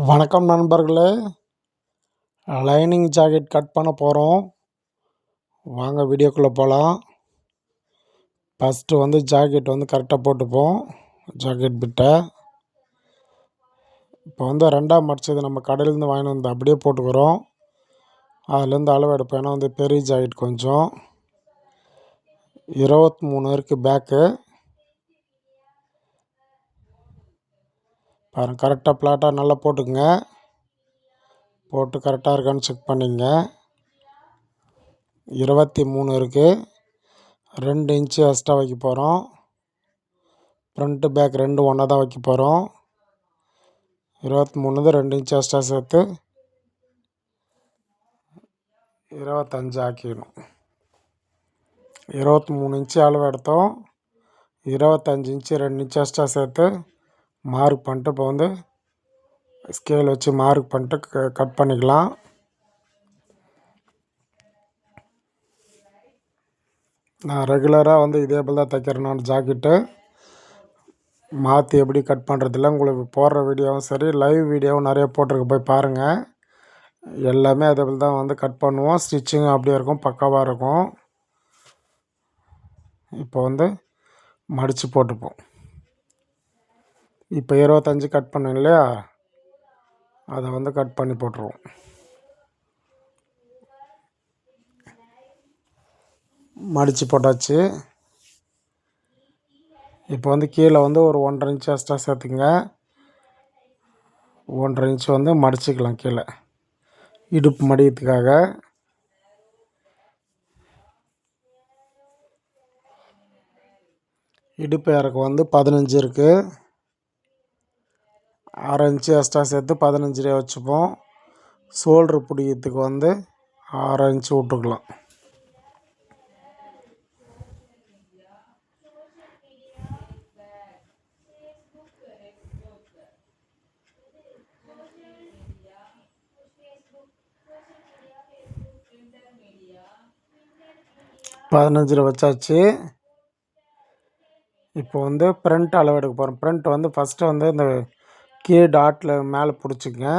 வணக்கம் நண்பர்களே. Lining jacket cut பண்ண போகிறோம். வாங்க வீடியோக்குள்ளே போகலாம். ஃபஸ்ட்டு ஜாக்கெட் கரெக்டாக போட்டுப்போம். ஜாக்கெட் பிட்டை இப்போ ரெண்டாக மடிச்சது நம்ம கடையிலேருந்து வாங்கிட்டு வந்து அப்படியே போட்டுக்கிறோம். அதுலேருந்து அளவு எடுப்போம். ஏன்னா பெரிய ஜாக்கெட் கொஞ்சம் 23 இருக்குது பேக்கு. பாருங்கள், கரெக்டாக பிளாட்டாக நல்லா போட்டுக்குங்க. போட்டு கரெக்டாக இருக்கான்னு செக் பண்ணிங்க. 23 இருக்குது. 2 இன்ச்சு எக்ஸ்ட்ரா வைக்க போகிறோம். ஃப்ரண்ட்டு பேக் ரெண்டும் ஒன்றா தான் வைக்க போகிறோம். 23 2 இன்ச்சு எக்ஸ்ட்ரா சேர்த்து 25 ஆக்கிடணும். 23 இன்ச்சு அளவு எடுத்தோம். 25 இன்ச்சு 2 இன்ச்சு எக்ஸ்ட்ரா சேர்த்து மார்க் பண்ணிட்டு இப்போ ஸ்கேல் வச்சு மார்க் பண்ணிட்டு கட் பண்ணிக்கலாம். நான் ரெகுலராக இதே போல் தான் தைக்கிறேன். நான் ஜாக்கெட்டு மாற்றி எப்படி கட் பண்ணுறதில்ல. உங்களுக்கு போடுற வீடியோவும் சரி, லைவ் வீடியோவும் நிறைய போட்டிருக்கு, போய் பாருங்கள். எல்லாமே அதே போல் தான் கட் பண்ணுவோம். ஸ்டிச்சிங்கும் அப்படியே இருக்கும், பக்காவாக இருக்கும். இப்போ மடித்து போட்டுப்போம். இப்போ 25 கட் பண்ணோம் இல்லையா, அதை கட் பண்ணி போட்டுருவோம். மடித்து போட்டாச்சு. இப்போ கீழே ஒரு 1.5 இன்ச்சு எக்ஸ்ட்ரா சேர்த்துக்குங்க. 1.5 இன்ச்சு மடிச்சுக்கலாம் கீழே, இடுப்பு மடிக்கிறதுக்காக. இடுப்பு இறக்கம் 15 இருக்குது. 1/2 இன்ச்சு எக்ஸ்ட்ரா சேர்த்து 15 வச்சுப்போம். ஷோல்ட்ரு பிடிக்கிறதுக்கு 1/2 இன்ச்சு விட்டுக்கலாம். பதினஞ்சில் வச்சாச்சு. இப்போ ஃப்ரண்ட் அளவு எடுக்க போகிறோம். ஃப்ரண்ட் ஃபஸ்ட்டு இந்த கீ டாட்டில் மேலே பிடிச்சிக்கங்க.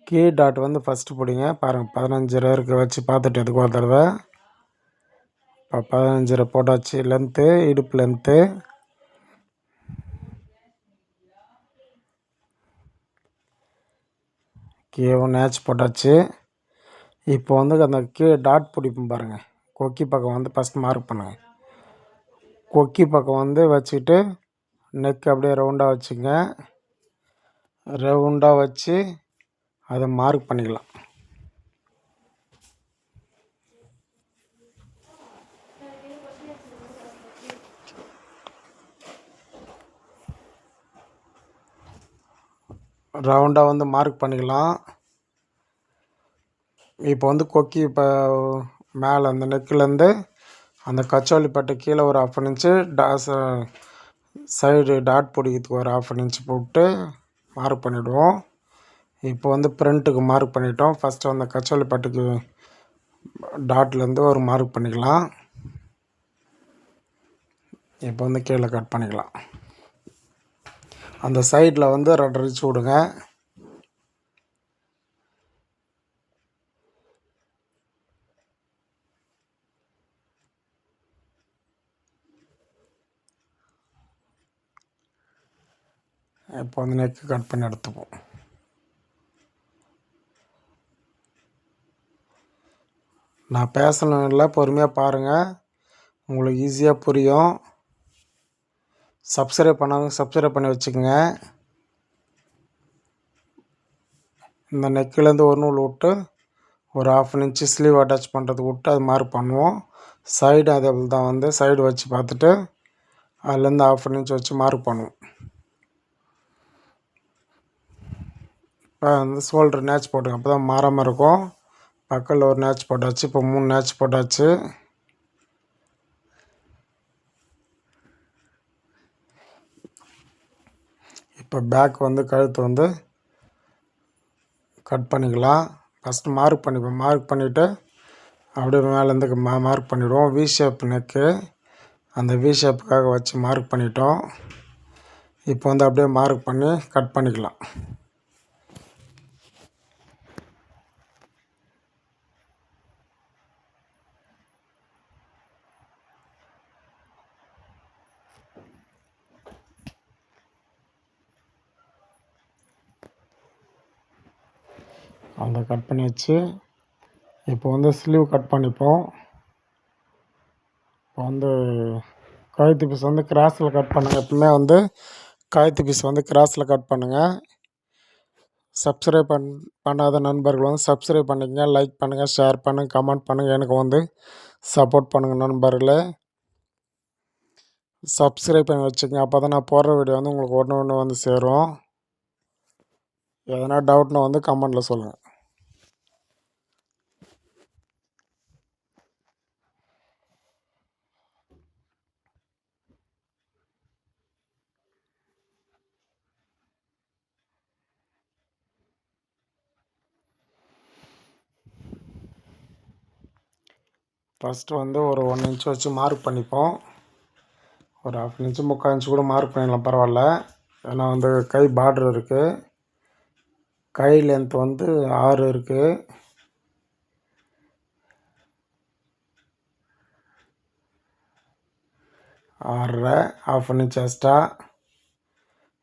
கீ டாட் ஃபஸ்ட்டு பிடிங்க. பாருங்கள், 15 இருக்க வச்சு பார்த்துட்டு எதுக்கு ஒரு தடவை. இப்போ 15 போட்டாச்சு. லென்த்து, இடுப்பு லென்த்து. கீழே நேச் போட்டாச்சு. இப்போ அந்த கீழே டாட் பிடிப்போம் பாருங்கள். கொக்கி பக்கம் ஃபஸ்ட் மார்க் பண்ணுங்கள். கொக்கி பக்கம் வச்சுக்கிட்டு நெக் அப்படியே ரவுண்டாக வச்சுங்க. ரவுண்டாக வச்சு அதை மார்க் பண்ணிக்கலாம். ரவுண்டாக மார்க் பண்ணிக்கலாம். இப்போ கொக்கி இப்போ மேலே அந்த நெக்கிலேருந்து அந்த கச்சோலி பட்டை கீழே ஒரு 1/2 இன்ச்சு சைடு டாட் பிடிக்கிறதுக்கு ஒரு 1/2 இன்ச்சு போட்டு மார்க் பண்ணிவிடுவோம். இப்போ ஃப்ரண்ட்டுக்கு மார்க் பண்ணிட்டோம். ஃபஸ்ட்டு அந்த கச்சோலி பட்டுக்கு டாட்லேருந்து ஒரு மார்க் பண்ணிக்கலாம். இப்போ கீழே கட் பண்ணிக்கலாம். அந்த சைடில் 2 இன்ச்சு விடுங்க. இப்போ நெக்கு கட் பண்ணி எடுத்துப்போம். நான் பேசணும் இல்லை, பொறுமையாக பாருங்கள், உங்களுக்கு ஈஸியாக புரியும். சப்ஸ்கிரைப் பண்ணாதவங்க சப்ஸ்கிரைப் பண்ணி வச்சுக்கோங்க. இந்த நெக்கிலேருந்து ஒரு நூல் விட்டு ஒரு 1/2 இன்ச்சு ஸ்லீவ் அட்டாச் பண்ணுறதுக்கு விட்டு அது மார்க் பண்ணுவோம். சைடு அதே போல் தான் சைடு வச்சு பார்த்துட்டு அதுலேருந்து 1/2 இன்ச் வச்சு மார்க் பண்ணுவோம். இப்போ ஷோல்டர் நேச் போட்டுங்க, அப்போ தான் மாறாமல் இருக்கும். பக்கத்தில் ஒரு நேச் போட்டாச்சு. இப்போ 3 நேச் போட்டாச்சு. இப்போ பேக் கழுத்து கட் பண்ணிக்கலாம். ஃபஸ்ட்டு மார்க் பண்ணிப்போம். மார்க் பண்ணிவிட்டு அப்படியே மேலேருந்து மார்க் பண்ணிவிடுவோம். வி ஷேப் நெக்கு, அந்த வி ஷேப்புக்காக வச்சு மார்க் பண்ணிட்டோம். இப்போ அப்படியே மார்க் பண்ணி கட் பண்ணிக்கலாம். அதை கட் பண்ணி வச்சு இப்போ வந்து ஸ்லீவ் கட் பண்ணிப்போம். இப்போ வந்து கழுத்து பீஸ் வந்து கிராஸில் கட் பண்ணுங்கள். எப்பவுமே வந்து கழுத்து பீஸ் வந்து கிராஸில் கட் பண்ணுங்கள். சப்ஸ்கிரைப் பண்ணாத நண்பர்கள் வந்து சப்ஸ்கிரைப் பண்ணிக்கங்க, லைக் பண்ணுங்கள், ஷேர் பண்ணுங்கள், கமெண்ட் பண்ணுங்கள். எனக்கு வந்து சப்போர்ட் பண்ணுங்கள் நண்பர்களே. சப்ஸ்கிரைப் பண்ணி வச்சுக்கங்க. அப்போ தான் நான் போடுற வீடியோ வந்து உங்களுக்கு ஒன்று ஒன்று வந்து சேரும். எதனா டவுட்னா வந்து கமெண்டில் சொல்லுங்கள். ஃபஸ்ட்டு வந்து ஒரு 1 இன்ச் வச்சு மார்க் பண்ணிப்போம். ஒரு 1/2 இன்ச்சு 3/4 இன்ச்சு கூட மார்க் பண்ணிடலாம், பரவாயில்ல. ஏன்னா வந்து கை பார்டர் இருக்குது. கை லென்த் வந்து 6 இருக்குது. 6.5 1/2 இன்ச் எக்ஸ்ட்ரா.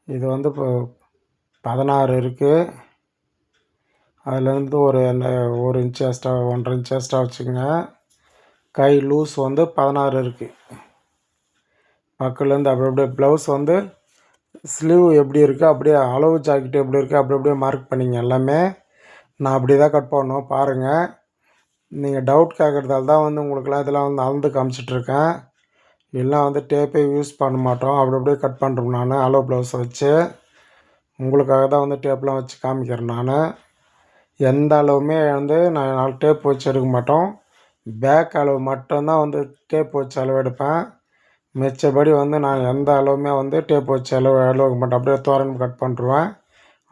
இது வந்து இப்போ 16 இருக்குது. அதுலேருந்து ஒரு இன்ச் எக்ஸ்ட்ரா, 1.5 இன்ச் எக்ஸ்ட்ரா வச்சுக்கோங்க. கை லூஸ் வந்து 16 இருக்குது. பக்கத்துலேருந்து அப்படியே ப்ளவுஸ் வந்து ஸ்லீவ் எப்படி இருக்குது அப்படியே அளவு ஜாக்கெட் எப்படி இருக்குது அப்படியே மார்க் பண்ணிங்க. எல்லாமே நான் அப்படி தான் கட் பண்ணணும், பாருங்கள். நீங்கள் டவுட் கேட்குறதால தான் வந்து உங்களுக்குலாம் இதெல்லாம் வந்து அளந்து காமிச்சிட்ருக்கேன். இல்லைனா வந்து டேப்பே யூஸ் பண்ண மாட்டோம், அப்படியே கட் பண்ணுறோம். நான் அளவு ப்ளவுஸை வச்சு உங்களுக்காக தான் வந்து டேப்லாம் வச்சு காமிக்கிறேன். நான் எந்த அளவுமே வந்து நான் டேப் வச்சு எடுக்க மாட்டோம். பேக் அளவு மட்டும்தான் வந்து டேப் வச்சு அளவு எடுப்பேன். மிச்சபடி வந்து நான் எந்த அளவுமே வந்து டேப் வச்சு அளவுக்க மாட்டேன். அப்படியே தோரன் கட் பண்ணிருவேன்.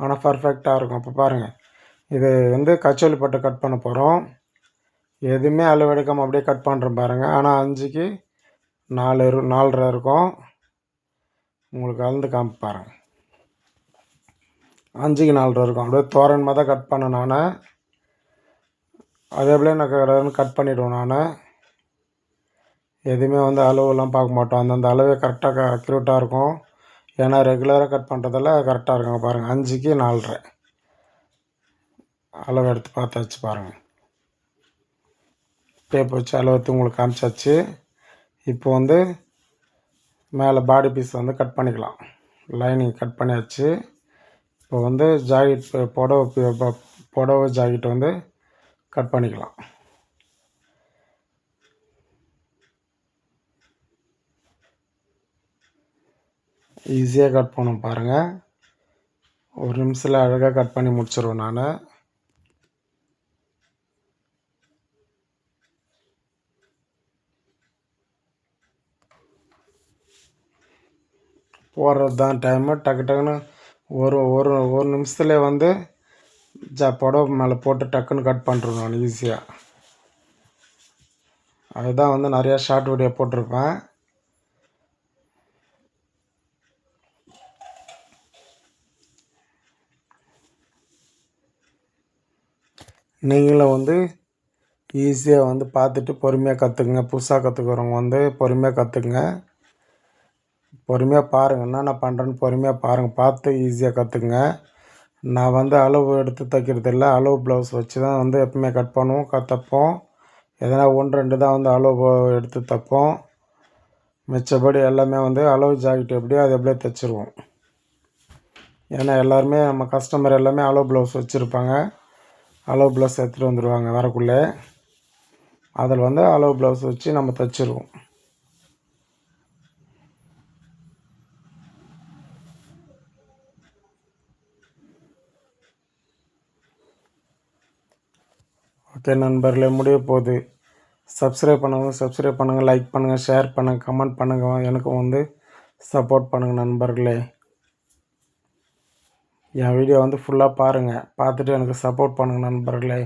ஆனால் பர்ஃபெக்டாக இருக்கும். இப்போ பாருங்கள், இது வந்து கச்சோலி பட்டு கட் பண்ண போகிறோம். எதுவுமே அளவு எடுக்காமல் அப்படியே கட் பண்ணுறேன் பாருங்கள். ஆனால் 5க்கு 4.5 இருக்கும். உங்களுக்கு அளந்து காமி பாருங்கள். 5க்கு 4.5 இருக்கும். அப்படியே தோரன்மாக தான் கட் பண்ணேன் நான். அதே போல் நான் கட் பண்ணிவிடுவேன். நான் எதுவுமே வந்து அளவுலாம் பார்க்க மாட்டோம். அந்தந்த அளவே கரெக்டாக அக்யூரேட்டாக இருக்கும். ஏன்னா ரெகுலராக கட் பண்ணுறதால கரெக்டாக இருக்குங்க. பாருங்கள், 5க்கு 4.5 அளவு எடுத்து பார்த்தாச்சு பாருங்கள். டேப் வச்சு அளவு எடுத்து உங்களுக்கு காமிச்சாச்சு. இப்போ வந்து மேலே பாடி பீஸ் வந்து கட் பண்ணிக்கலாம். லைனிங் கட் பண்ணியாச்சு. இப்போ வந்து ஜாக்கெட் புடவை ஜாக்கெட் வந்து கட் பண்ணிக்கலாம். ஈஸியாக கட் பண்ணணும் பாருங்கள். ஒரு நிமிஷத்தில் அழகாக கட் பண்ணி முடிச்சிடுவேன் நான். போடுறது தான் டைமு. டக்குன்னு ஒரு ஒரு ஒரு நிமிஷத்துலேயே வந்து புடவை மேலே போட்டு டக்குன்னு கட் பண்ணுறேன் நான் ஈஸியாக. அதுதான் வந்து நிறையா ஷார்ட் வீடியோ போட்டிருப்பேன். நீங்களும் வந்து ஈஸியாக வந்து பார்த்துட்டு பொறுமையாக கற்றுக்குங்க. புதுசாக கற்றுக்கிறவங்க வந்து பொறுமையாக கற்றுக்குங்க. பொறுமையாக பாருங்கள், என்னென்ன பண்ணுறேன்னு பொறுமையாக பாருங்கள். பார்த்து ஈஸியாக கற்றுக்குங்க. நான் வந்து அளவு எடுத்து தைக்கிறது இல்லை, அளவு ப்ளவுஸ் வச்சு தான் வந்து எப்பவுமே கட் பண்ணுவோம், தைப்போம். எதனா 1-2 தான் வந்து அளவு எடுத்து தைப்போம். மிச்சபடி எல்லாமே வந்து அளவு ஜாக்கெட் எப்படியோ அது எப்படியே தைச்சிருவோம். ஏன்னா எல்லாருமே நம்ம கஸ்டமர் எல்லாமே அளவு ப்ளவுஸ் வச்சுருப்பாங்க. அளவு ப்ளவுஸ் எடுத்துகிட்டு வந்துடுவாங்க வரக்குள்ளே. அதில் வந்து அளவு ப்ளவுஸ் வச்சு நம்ம தைச்சிருவோம். ஓகே நண்பர்களே, முடிய போகுது. சப்ஸ்கிரைப் பண்ணுங்கள், லைக் பண்ணுங்கள், ஷேர் பண்ணுங்கள், கமெண்ட் பண்ணுங்கள். எனக்கும் வந்து சப்போர்ட் பண்ணுங்கள் நண்பர்களே. என் வீடியோ வந்து ஃபுல்லாக பாருங்கள். பார்த்துட்டு எனக்கு சப்போர்ட் பண்ணுங்கள் நண்பர்களே.